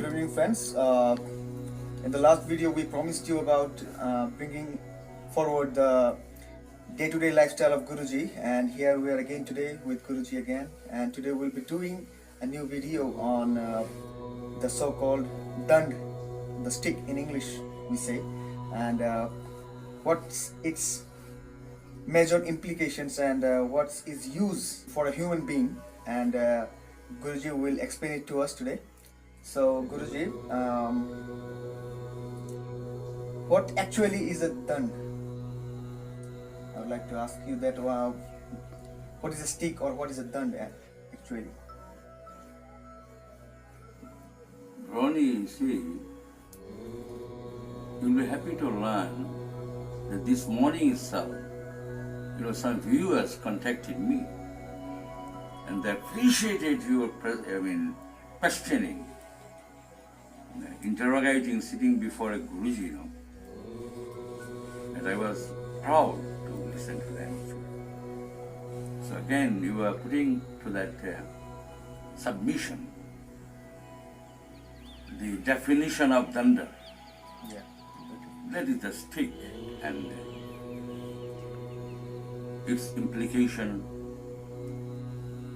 Good evening, friends. In the last video, we promised you about bringing forward the day-to-day lifestyle of Guruji, and here we are again today with Guruji again. And today we'll be doing a new video on the so-called Danda, the stick in English we say, and what's its major implications and what is used for a human being. And Guruji will explain it to us today. So Guruji, what actually is a Danda? I would like to ask you that. What is a stick or what is a Danda actually? Ronnie, you see, you'll be happy to learn that this morning itself, some viewers contacted me and they appreciated your questioning, interrogating, sitting before a Guruji, and I was proud to listen to them. So again, you are putting to that submission the definition of Danda. Yeah. That is the stick, and its implication,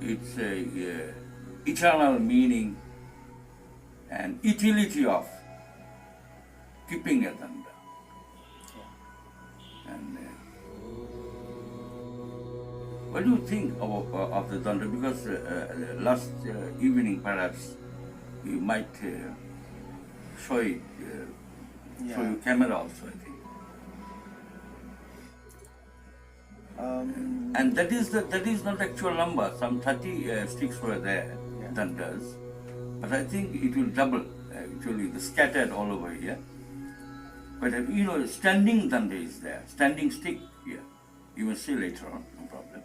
its eternal meaning and utility of keeping a Danda. And what do you think of the Danda? Because last evening perhaps you might show it, show your camera also, I think. And that is not actual number. Some 30 sticks were there, Dandas. But I think it will double, actually, scattered all over here. But standing Danda is there, standing stick here. You will see later on, no problem.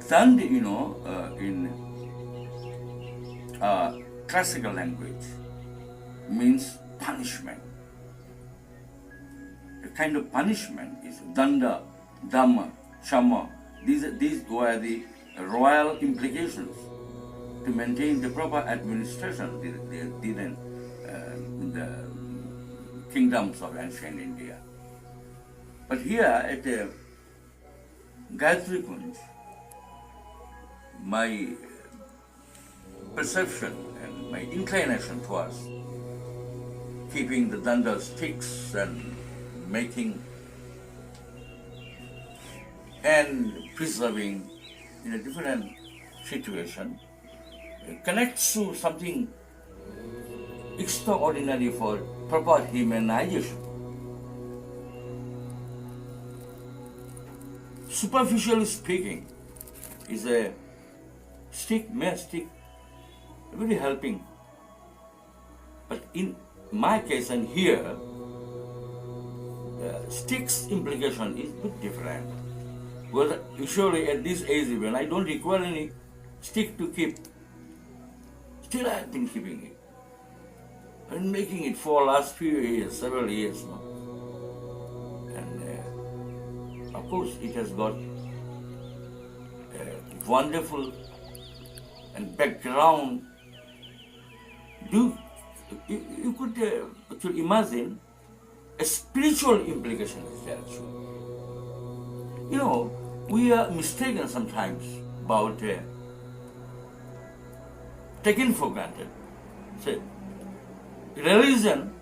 Danda, in classical language, means punishment. A kind of punishment is Danda, Dhamma, Shama. These were the royal implications to maintain the proper administration in the kingdoms of ancient India. But here at Gayatri Kunj, my perception and my inclination towards keeping the Danda sticks and making and preserving in a different situation connects to something extraordinary for proper humanization. Superficially speaking, is a mere stick, very helping. But in my case and here, the stick's implication is a bit different. Because usually at this age even, I don't require any stick to keep. Still I have been keeping it. I've been making it for last few years, several years now. And of course it has got a wonderful and background. You could actually imagine a spiritual implication is there actually. We are mistaken sometimes about taken for granted. Say, religion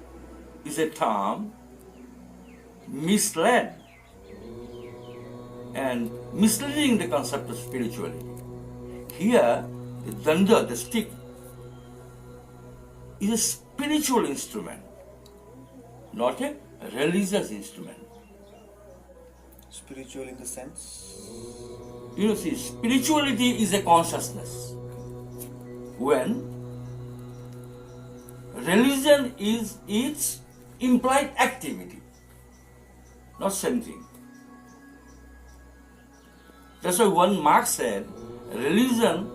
is a term misled and misleading the concept of spirituality. Here, the Danda, the stick, is a spiritual instrument, not a religious instrument. Spiritual in the sense? See, spirituality is a consciousness. When religion is its implied activity, not same thing. That's why one Marx said, religion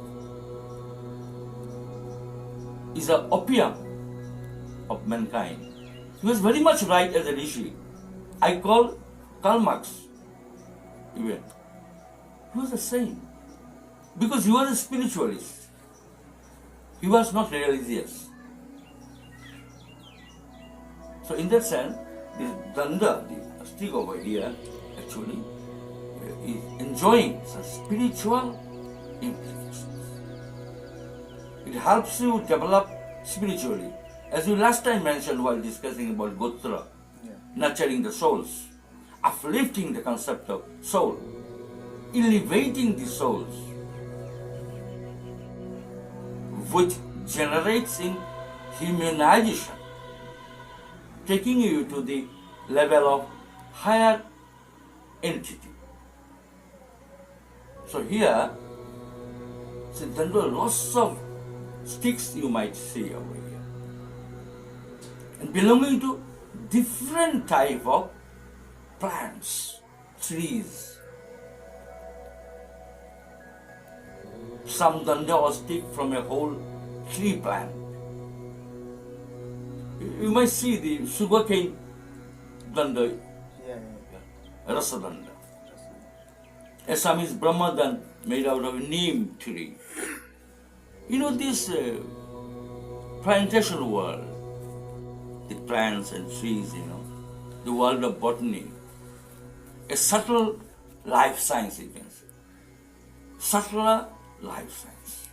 is an opium of mankind. He was very much right as a rishi. I call Karl Marx even. He was the same. Because he was a spiritualist. He was not religious. So in that sense, this Danda, the stick over here, actually is enjoying some spiritual implications. It helps you develop spiritually. As you last time mentioned while discussing about Gotra, nurturing the souls, uplifting the concept of soul, elevating the souls, which generates in humanization, taking you to the level of higher entity. So here, there are lots of sticks you might see over here, and belonging to different type of plants, trees. Some danda or stick from a whole tree plant. You might see the sugarcane danda, rasa danda. Some is brahmadan made out of neem tree. You know this plantation world, the plants and trees, the world of botany, a subtle life science, you can say. Subtler life science.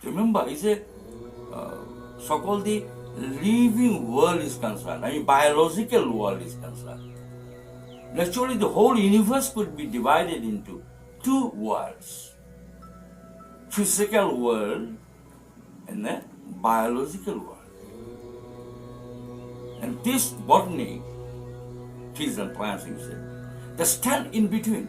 Remember, it's a so-called the living world is concerned, biological world is concerned. Naturally, the whole universe could be divided into two worlds. Physical world and the biological world. And this botany, trees and plants, you say, they stand in between.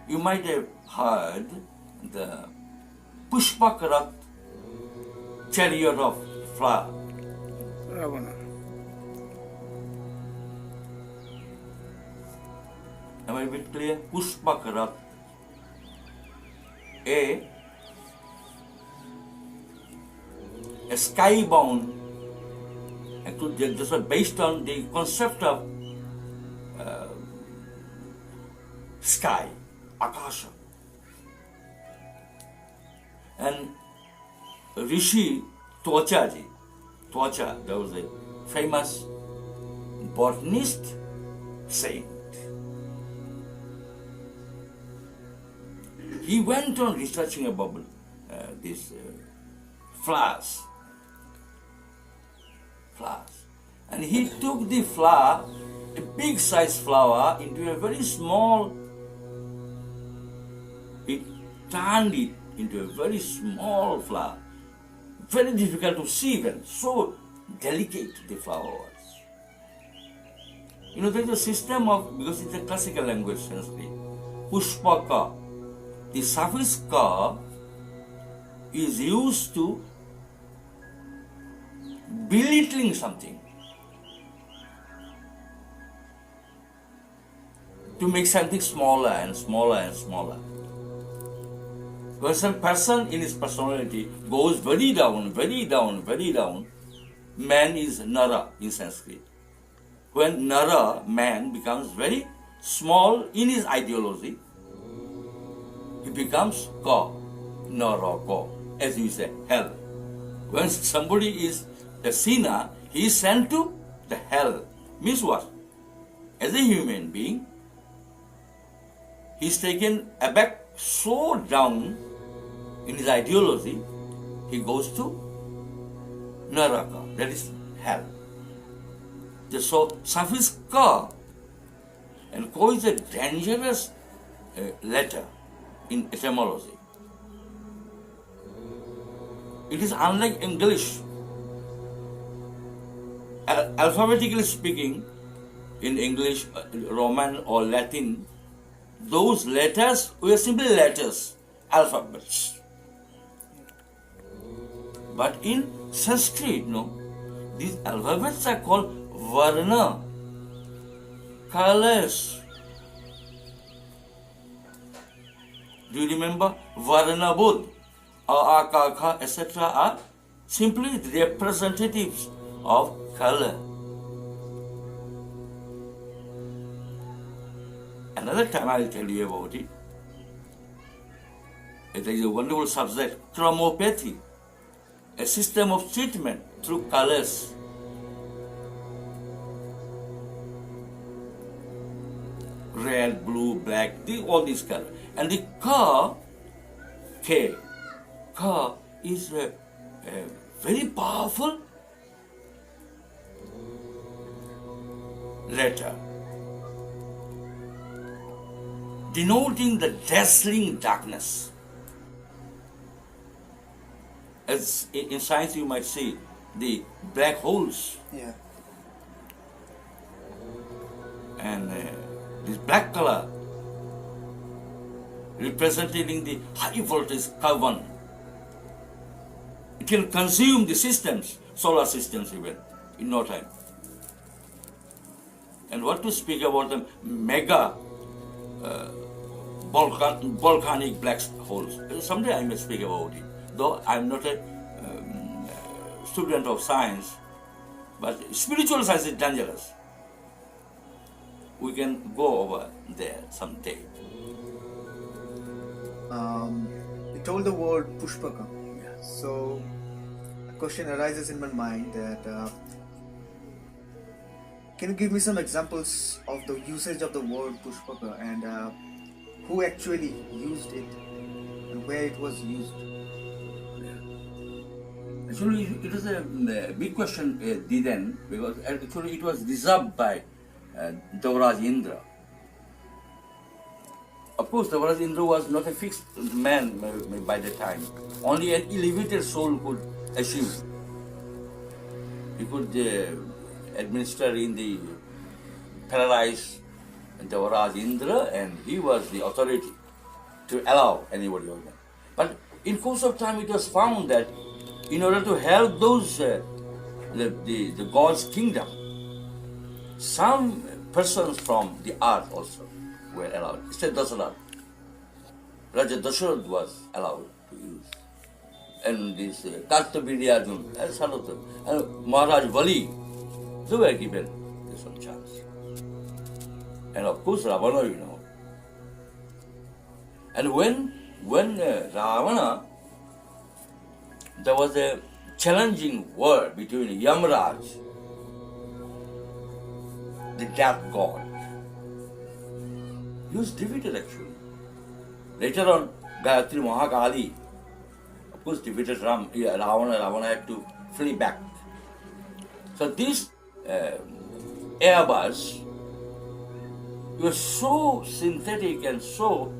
You might have heard the Pushpakarat chariot of flower. Am I a bit clear? Pushpakarat. A skybound, this was based on the concept of sky, akasha. And Rishi Twacha, there was a famous botanist saint. He went on researching about these flowers. And he took the flower, a big size flower, into a very small, he turned it into a very small flower. Very difficult to see even, so delicate the flower was. There is a system of, because it's a classical language, Sanskrit, Pushpaka. The suffix ka is used to belittling something, to make something smaller and smaller and smaller. When some person in his personality goes very down, very down, very down, man is nara in Sanskrit. When nara, man, becomes very small in his ideology, he becomes ka, nara ka, as we say, hell. When somebody is a sinner, he is sent to the hell. Means what? As a human being, he is taken aback so down in his ideology, he goes to Naraka, that is hell. So, suffix ka, and ko is a dangerous letter in etymology. It is unlike English. Alphabetically speaking, in English, Roman or Latin, those letters were simply letters, alphabets. But in Sanskrit, these alphabets are called varna, colors. Do you remember? Varna Buddh, A, Ka, Kha, etc. are simply representatives of color. Another time I will tell you about it. It is a wonderful subject, chromopathy, a system of treatment through colors. Red, blue, black, all these colors. And the Ka is a very powerful letter, denoting the dazzling darkness. As in science you might see the black holes. Yeah. And this black color representing the high voltage carbon. It can consume the systems, solar systems even, in no time. And what to speak about the mega volcanic black holes. Someday I may speak about it. Though I'm not a student of science, but spiritual science is dangerous. We can go over there someday. You told the word Pushpaka. So a question arises in my mind that can you give me some examples of the usage of the word Pushpaka and who actually used it and where it was used? Actually, it is a big question then, because actually it was reserved by Devaraj Indra. Of course, Devaraj Indra was not a fixed man by the time. Only an elevated soul could achieve. He could administer in the paradise Devaraj Indra, and he was the authority to allow anybody on that. But in course of time, it was found that in order to help those the God's kingdom, some persons from the earth also were allowed. Instead, Dasarath, Raja Dasarath was allowed to use. And this Kartavirya Arjun, and some of them, and Maharaj Vali, they were given some chance. And of course, Ravana, you know. And when Ravana, there was a challenging war between Yamraj, the death god. He was defeated actually. Later on, Gayatri Mahakali, of course, defeated Ravana. Ravana had to flee back. So this Airbus, he was so synthetic and so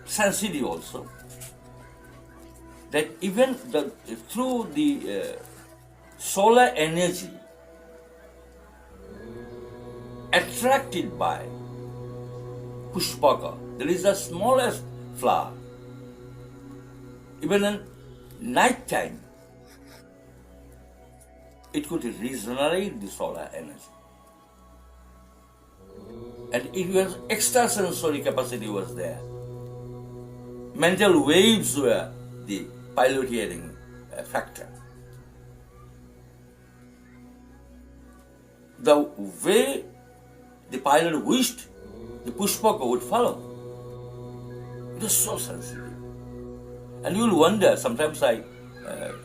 sensitive also, that even through the solar energy attracted by Pushpaka, there is the smallest flower. Even in night time, it could regenerate the solar energy. And it was extrasensory capacity was there. Mental waves were the piloting factor. The way the pilot wished, the Pushpaka would follow. It was so sensitive. And you will wonder, sometimes I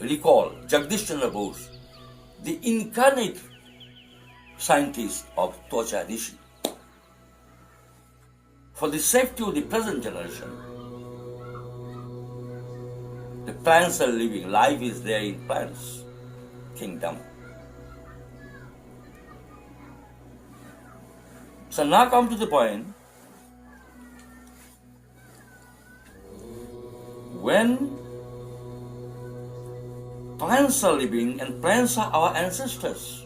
recall Jagdish Chandra Bose, the incarnate scientist of Tocha Rishi. For the safety of the present generation, the plants are living, life is there in plants kingdom. So now come to the point, when plants are living and plants are our ancestors.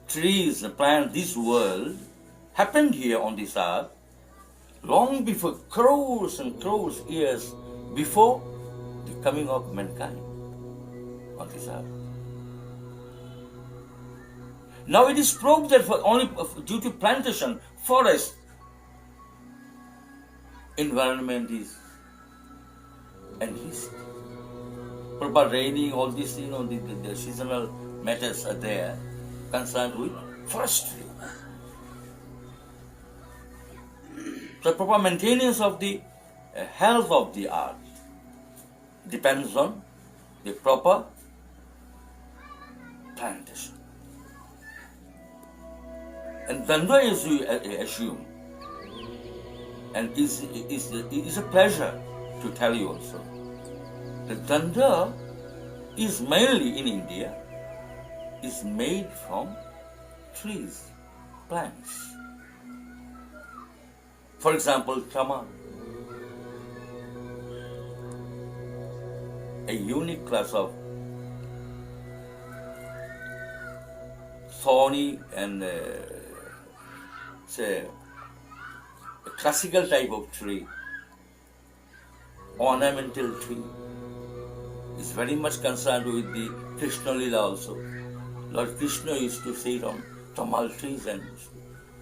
Trees and plants, this world happened here on this earth long before, crores and crores years before the coming of mankind on this earth. Now it is proved that only due to plantation, forest, environment is enriched. Proper raining, all these, the seasonal matters are there concerned with forestry. So proper maintenance of the health of the earth depends on the proper plantation. And Danda, as you assume, and is a pleasure to tell you also, the Danda is mainly in India, is made from trees, plants. For example, Tama, a unique class of thorny and say a classical type of tree, ornamental tree, is very much concerned with the Krishna Lila also. Lord Krishna used to sit on tamal trees and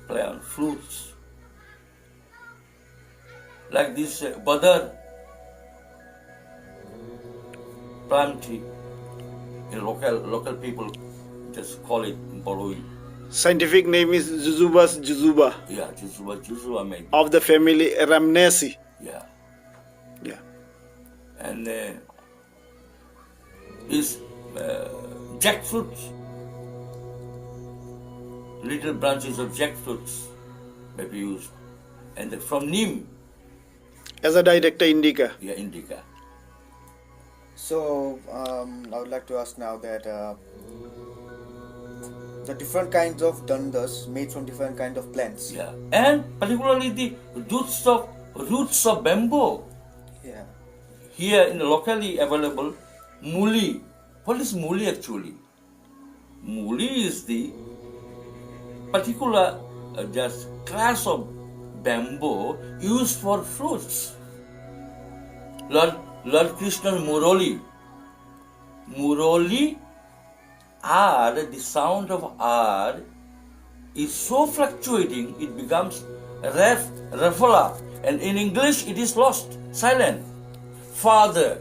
play on flutes. Like this Badar palm tree, local people just call it boroi. Scientific name is Jujubas jujuba Yeah, Juzuba maybe. of the family Ramnaceae. Yeah. Yeah. And is jackfruits, little branches of jackfruits may be used. And from neem, As a director indica. yeah, indica. So I would like to ask now that the different kinds of dandas made from different kind of plants. Yeah. And particularly the roots of bamboo. Yeah. Here in the locally available muli. What is muli actually? Muli is the particular just class of bamboo used for fruits. Lord Krishna's Murali R, the sound of R is so fluctuating, it becomes rafala, and in English it is lost, silent. Father,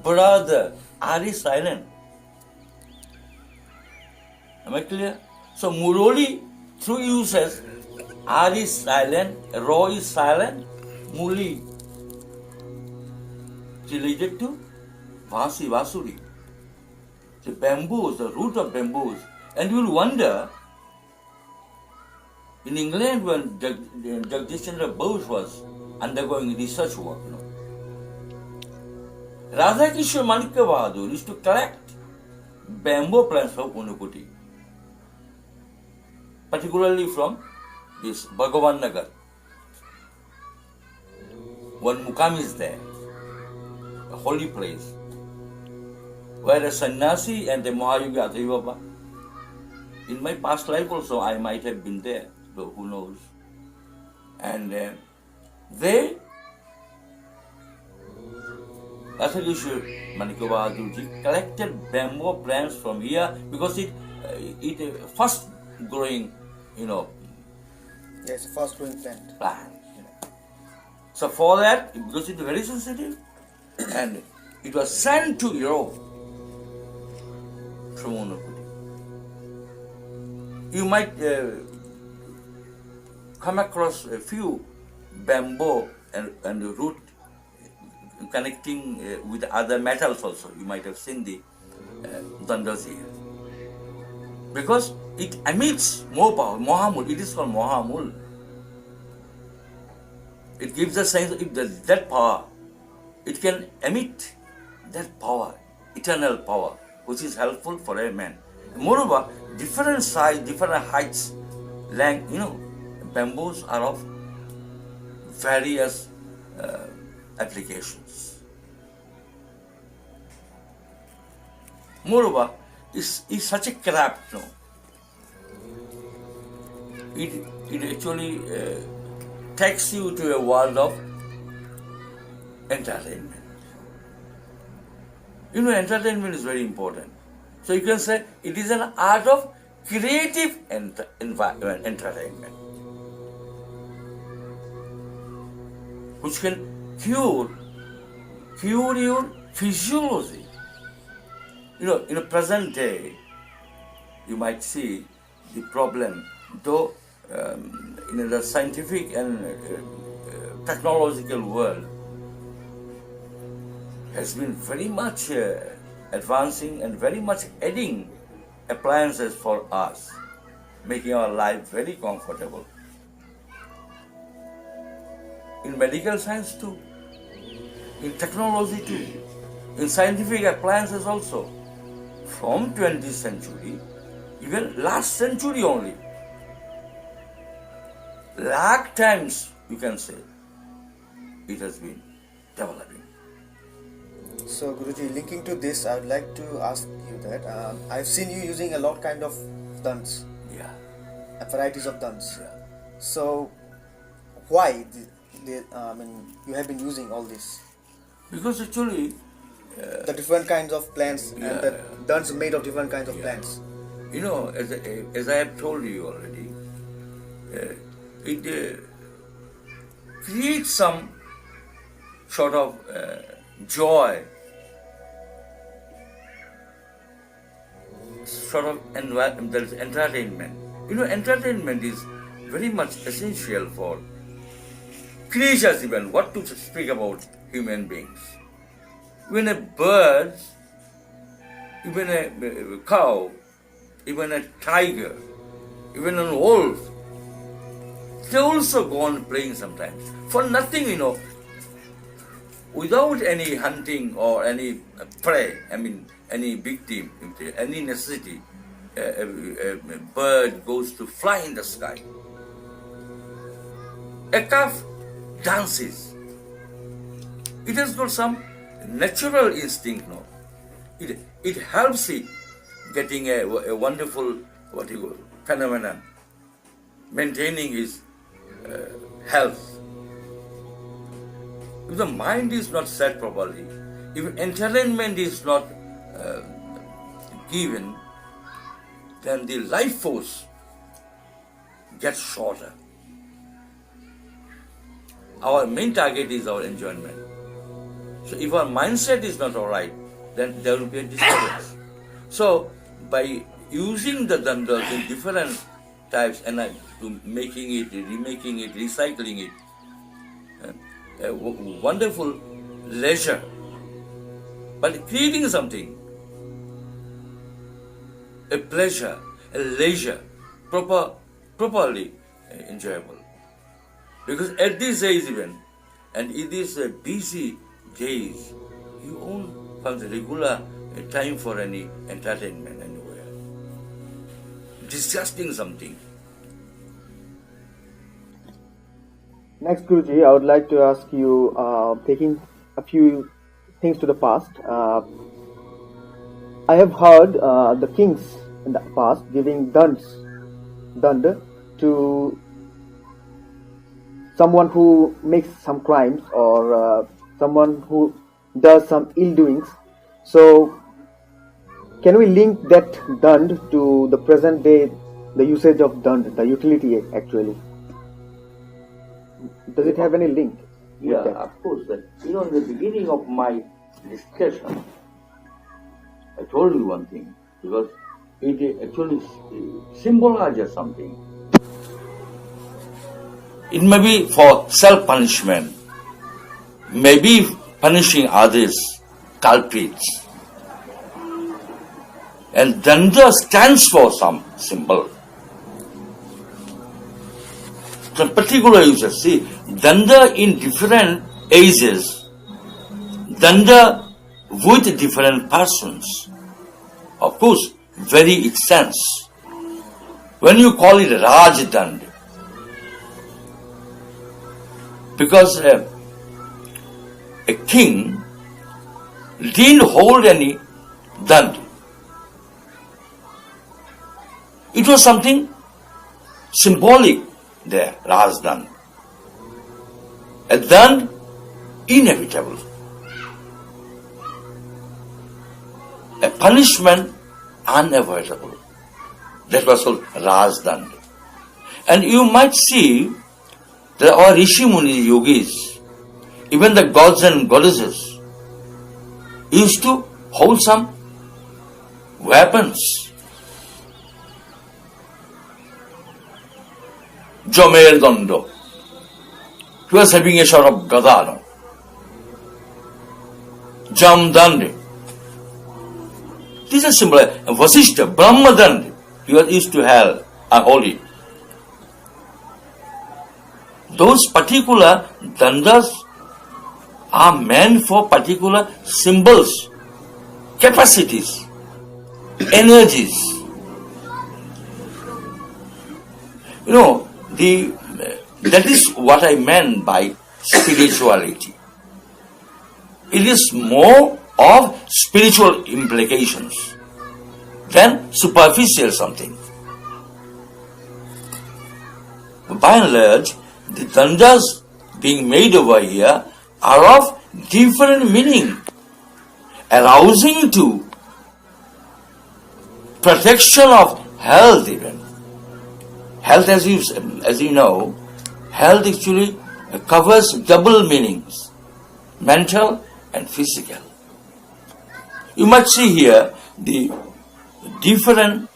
brother, R is silent. Am I clear? So Murali through uses R is silent, Ro is silent, Muli related to Vasuri. The bamboos, the root of bamboos. And you will wonder, in England when Jagdish Chandra Bose was undergoing research work, Radhakishore Manikya Bahadur used to collect bamboo plants from Unakoti, particularly from this Bhagavan Nagar. One mukam is there, a holy place, where a sannyasi and a Mahayogi Adhai Baba. In my past life also, I might have been there, though who knows. And they, Radhakishore Manikya Bahadurji, collected bamboo plants from here because it first growing, Yes, a fast growing plant. plant. So for that, because it is very sensitive, and it was sent to Europe from Unakoti. You might come across a few bamboo and root connecting with other metals also. You might have seen the dandas here. Because it emits more power, Mohamul. It is called Mohamul. It gives a sense of that power. It can emit that power, eternal power, which is helpful for a man. Moreover, different size, different heights, length, bamboos are of various applications. Moreover, it's such a craft, It actually takes you to a world of entertainment. Entertainment is very important. So you can say it is an art of creative entertainment, which can cure your physiology. In a present day, you might see the problem, though in the scientific and technological world has been very much advancing and very much adding appliances for us, making our life very comfortable. In medical science too, in technology too, in scientific appliances also. From 20th century, even last century only, lakh times you can say, it has been developing. So Guruji, linking to this, I would like to ask you that I've seen you using a lot kind of dands, Yeah. varieties of dands. Yeah. So why you have been using all this? Because actually, The different kinds of plants Yeah. and the dands made of different kinds of plants. you know, as I have told you already, it creates some sort of joy, sort of there is entertainment. You know, entertainment is very much essential for creatures even, what to speak about human beings. Even a bird, even a cow, even a tiger, even an wolf, they also go on playing sometimes. For nothing, you know, without any hunting or any prey, any victim, any necessity, a bird goes to fly in the sky. A calf dances. It has got some natural instinct, no? It helps it getting a wonderful phenomenon, maintaining his health. If the mind is not set properly, if entertainment is not given, then the life force gets shorter. Our main target is our enjoyment. So if our mindset is not alright, then there will be a disturbance. So by using the dandas in different types and making it, remaking it, recycling it, a wonderful leisure, but creating something, a pleasure, a leisure, properly enjoyable. Because at this age even, and in these busy days, you won't find the regular time for any entertainment anywhere. Disgusting something. Next, Guruji, I would like to ask you, taking a few things to the past. I have heard the kings in the past giving danda to someone who makes some crimes or someone who does some ill doings. So, can we link that dand to the present day, the usage of dand, the utility actually? Does it have any link? Yeah, of course. You know, in the beginning of my discussion, I told you one thing, because it actually symbolizes something. It may be for self-punishment, maybe punishing others, culprits. And Danda stands for some symbol. So particular uses, see, Danda in different ages, Danda with different persons. Of course, vary its sense. When you call it Raj Dand, because a king didn't hold any dand. It was something symbolic there, Raj Dand. A dand inevitable. A punishment unavoidable. That was called Raj Dand. And you might see that our Rishi Muni yogis, even the gods and goddesses, used to hold some weapons. Jomer Danda. He was having a sort of gadano. Jam Dandi. These are simple. Vasishta, Brahma Dandi. He was used to hell, holy. Those particular dandas are meant for particular symbols, capacities, energies. You know, that is what I meant by spirituality. It is more of spiritual implications than superficial something. By and large, the dandas being made over here are of different meaning, arousing to protection of health even. Health, as you know, health actually covers double meanings, mental and physical. You might see here the different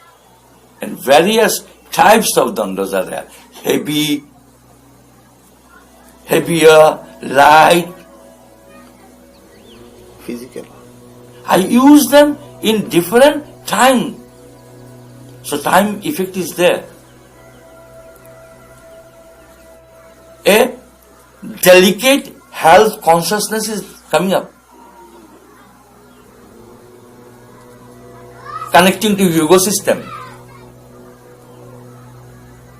and various types of dandas are there. Heavy, heavier, light. Physical. I use them in different time. So time effect is there. A delicate health consciousness is coming up. Connecting to yoga system.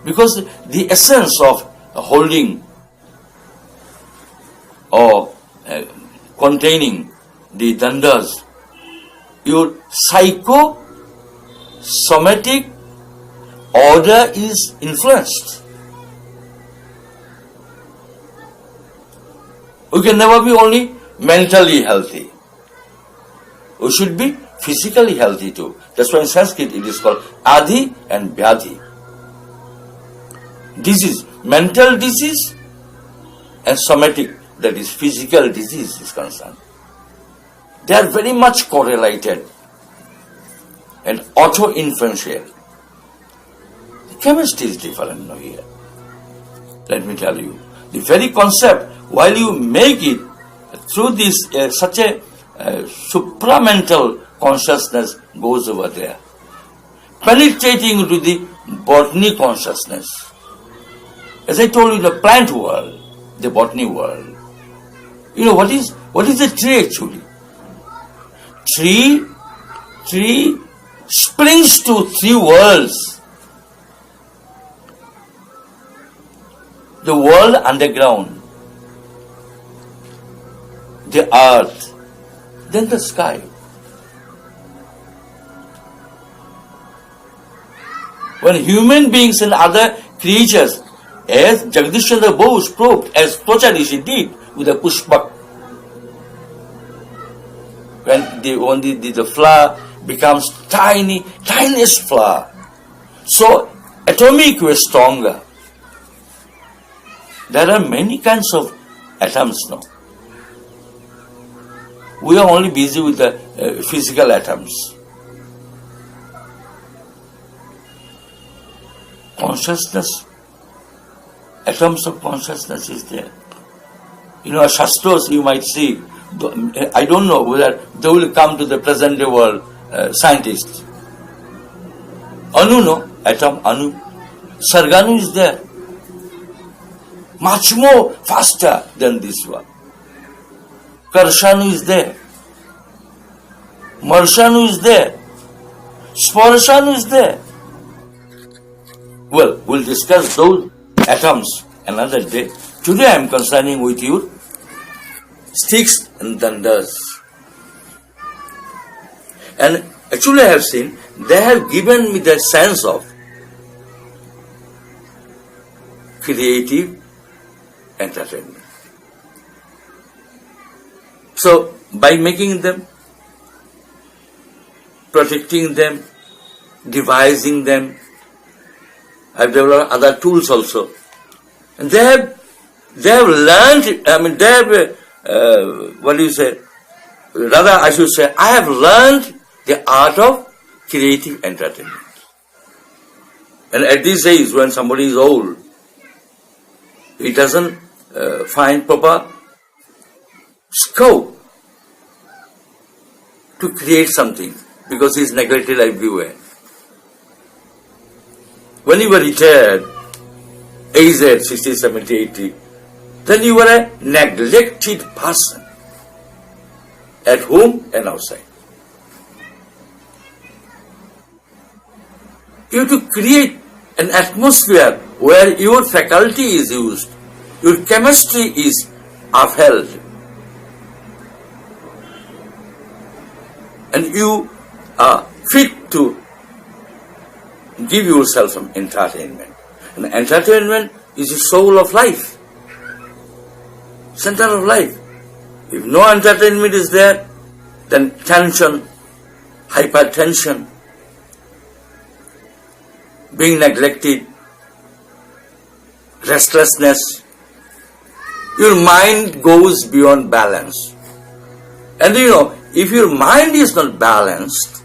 Because the essence of holding or containing the dandas, your psychosomatic order is influenced. We can never be only mentally healthy. We should be physically healthy too. That's why in Sanskrit it is called Adi and Vyadhi. Disease, mental disease and somatic, that is physical disease is concerned. They are very much correlated and auto-influential. The chemistry is different now here. Let me tell you. The very concept, while you make it through this, such a supramental consciousness goes over there, penetrating into the botany consciousness. As I told you, the plant world, the botany world. You know, what is a tree actually? Tree springs to three worlds. The world underground, the earth, then the sky. When human beings and other creatures, as Jagdish Chandra Bose proved, as Tocharishi did with the pushpak, when the flower becomes tiny, tiniest flower, so atomic was stronger. There are many kinds of atoms now. We are only busy with the physical atoms. Consciousness, atoms of consciousness is there. You know, Shastras you might see, I don't know whether they will come to the present day world scientists. Anu, no, atom, Anu. Sarganu is there. Much more faster than this one. Karshanu is there. Marshanu is there. Sparshanu is there. Well, we'll discuss those atoms another day. Today I am concerning with you sticks and dandas. And actually I have seen, they have given me the sense of creative entertainment. So, by making them, protecting them, devising them, I have developed other tools also. And they have learned, rather I should say, I have learned the art of creative entertainment. And at this age, when somebody is old, he doesn't find proper scope to create something because he is neglected everywhere. When you were retired, age at 60, 70, 80, then you were a neglected person at home and outside. You have to create an atmosphere where your faculty is used, your chemistry is upheld, and you are fit to give yourself some entertainment. And entertainment is the soul of life, center of life. If no entertainment is there, then tension, hypertension, being neglected, restlessness, your mind goes beyond balance. And you know, if your mind is not balanced,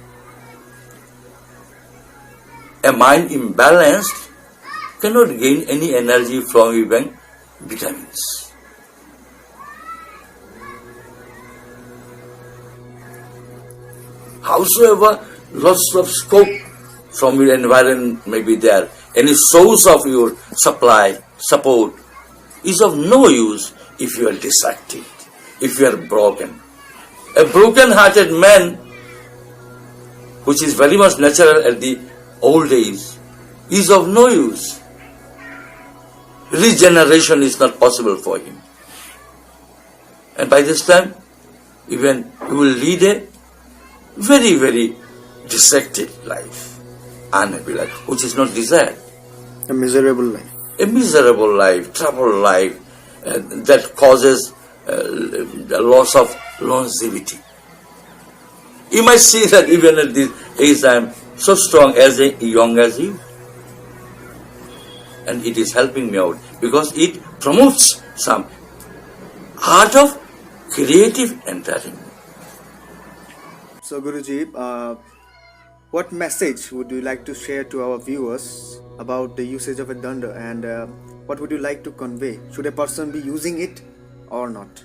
a mind imbalanced cannot gain any energy from even vitamins. Howsoever lots of scope from your environment may be there, any source of your supply, support, is of no use if you are distracted, if you are broken. A broken-hearted man, which is very much natural at the old age, is of no use. Regeneration is not possible for him. And by this time, even he will lead a very, very distracted life, unhappy life, which is not desired. A miserable life. A miserable life, troubled life, that causes the loss of longevity. You might see that even at this age I am so strong as young as you. And it is helping me out because it promotes some art of creative entertainment. So Guruji, what message would you like to share to our viewers about the usage of a danda, and what would you like to convey? Should a person be using it or not?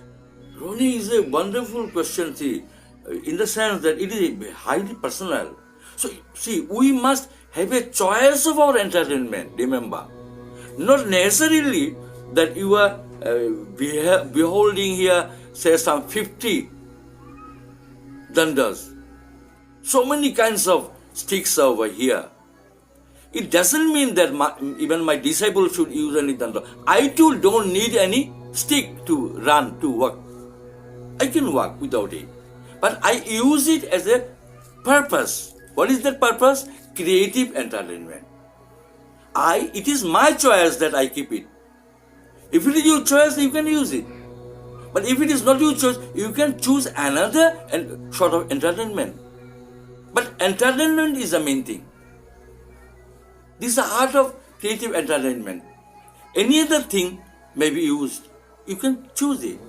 Roni is a wonderful question, see, in the sense that it is highly personal. So, see, we must have a choice of our entertainment, remember. Not necessarily that you are beholding here, say, some 50 dandas. So many kinds of sticks over here. It doesn't mean that even my disciples should use any danda. I too don't need any stick to run, to work. I can work without it. But I use it as a purpose. What is that purpose? Creative entertainment. It is my choice that I keep it. If it is your choice, you can use it. But if it is not your choice, you can choose another sort of entertainment. But entertainment is the main thing. This is the art of creative entertainment. Any other thing may be used. You can choose it.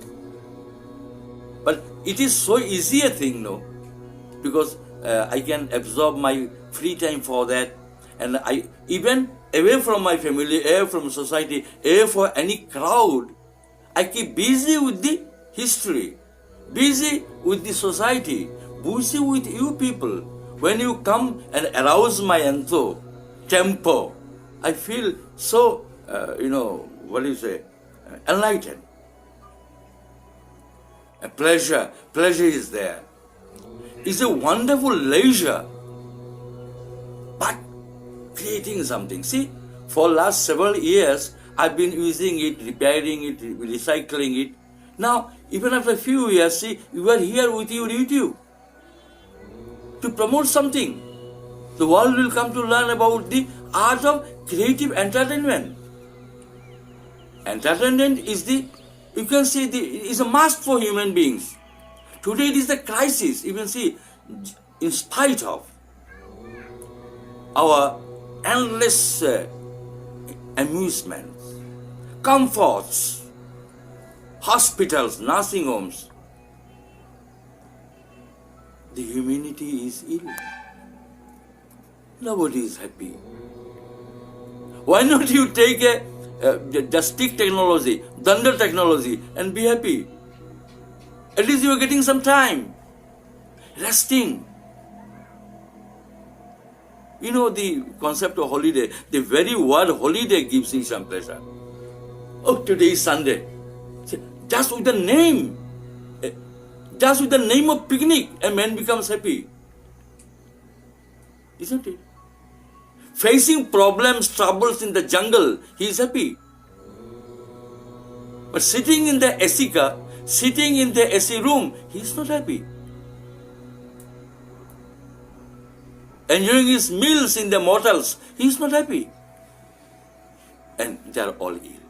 But it is so easy a thing, no? Because I can absorb my free time for that. And I, even away from my family, away from society, away from any crowd, I keep busy with the history, busy with the society, busy with you people. When you come and arouse my tempo, I feel so, enlightened. A pleasure is there. It's a wonderful leisure. But creating something. See, for last several years, I've been using it, repairing it, recycling it. Now, even after a few years, see, you are here with your YouTube to promote something. The world will come to learn about the art of creative entertainment. Entertainment is you can see, is a must for human beings. Today it is the crisis. You can see, in spite of our endless amusements, comforts, hospitals, nursing homes, the humanity is ill. Nobody is happy. Why not you take the stick technology, Danda technology, and be happy. At least you are getting some time. Resting. You know the concept of holiday, the very word holiday gives you some pleasure. Oh, today is Sunday. Just with the name of picnic, a man becomes happy. Isn't it? Facing problems, troubles in the jungle, he is happy. But sitting in the AC car, sitting in the AC room, he is not happy. Enjoying his meals in the motels, he is not happy. And they are all ill.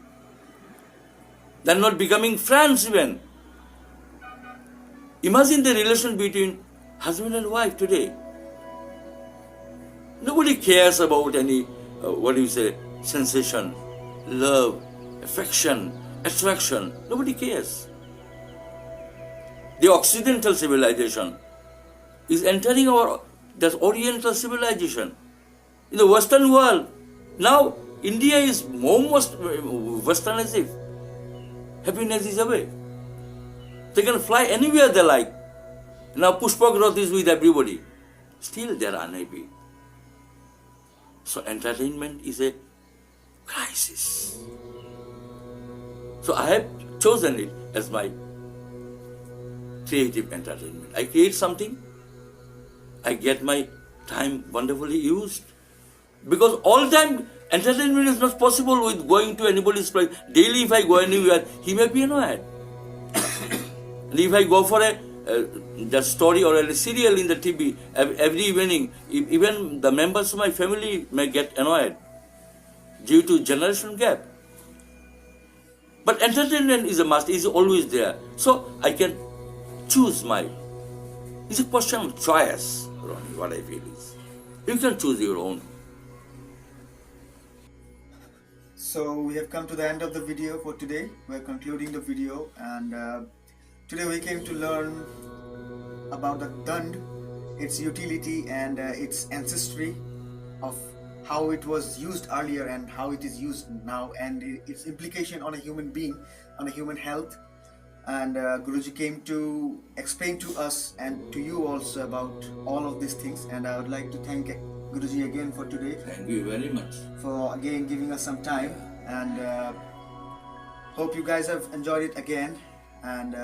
They are not becoming friends even. Imagine the relation between husband and wife today. Nobody cares about any, sensation, love, affection, attraction. Nobody cares. The Occidental civilization is entering that Oriental civilization. In the Western world, now India is almost westernized. Happiness is away. They can fly anywhere they like. Now Pushpa growth is with everybody. Still they are unhappy. So entertainment is a crisis. So I have chosen it as my creative entertainment. I create something, I get my time wonderfully used. Because all time entertainment is not possible with going to anybody's place. Daily if I go anywhere, he may be annoyed. And if I go for the story or a serial in the TV every evening, even the members of my family may get annoyed due to generation gap. But entertainment is a must, is always there. So I can choose it's a question of choice, Ronnie, what I feel is. You can choose your own. So we have come to the end of the video for today. We're concluding the video, and today we came to learn about the Dand, its utility and its ancestry of how it was used earlier and how it is used now, and its implication on a human being, on a human health. And Guruji came to explain to us and to you also about all of these things, and I would like to thank Guruji again for today. Thank you very much. For again giving us some time, and hope you guys have enjoyed it again, and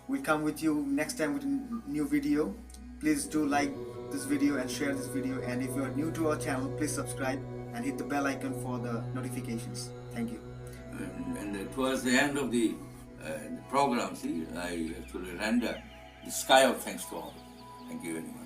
we'll come with you next time with a new video. Please do like this video and share this video, and if you are new to our channel, please subscribe and hit the bell icon for the notifications. Thank you. And towards the end of the program, I actually render the sky of thanks to all. Thank you very much.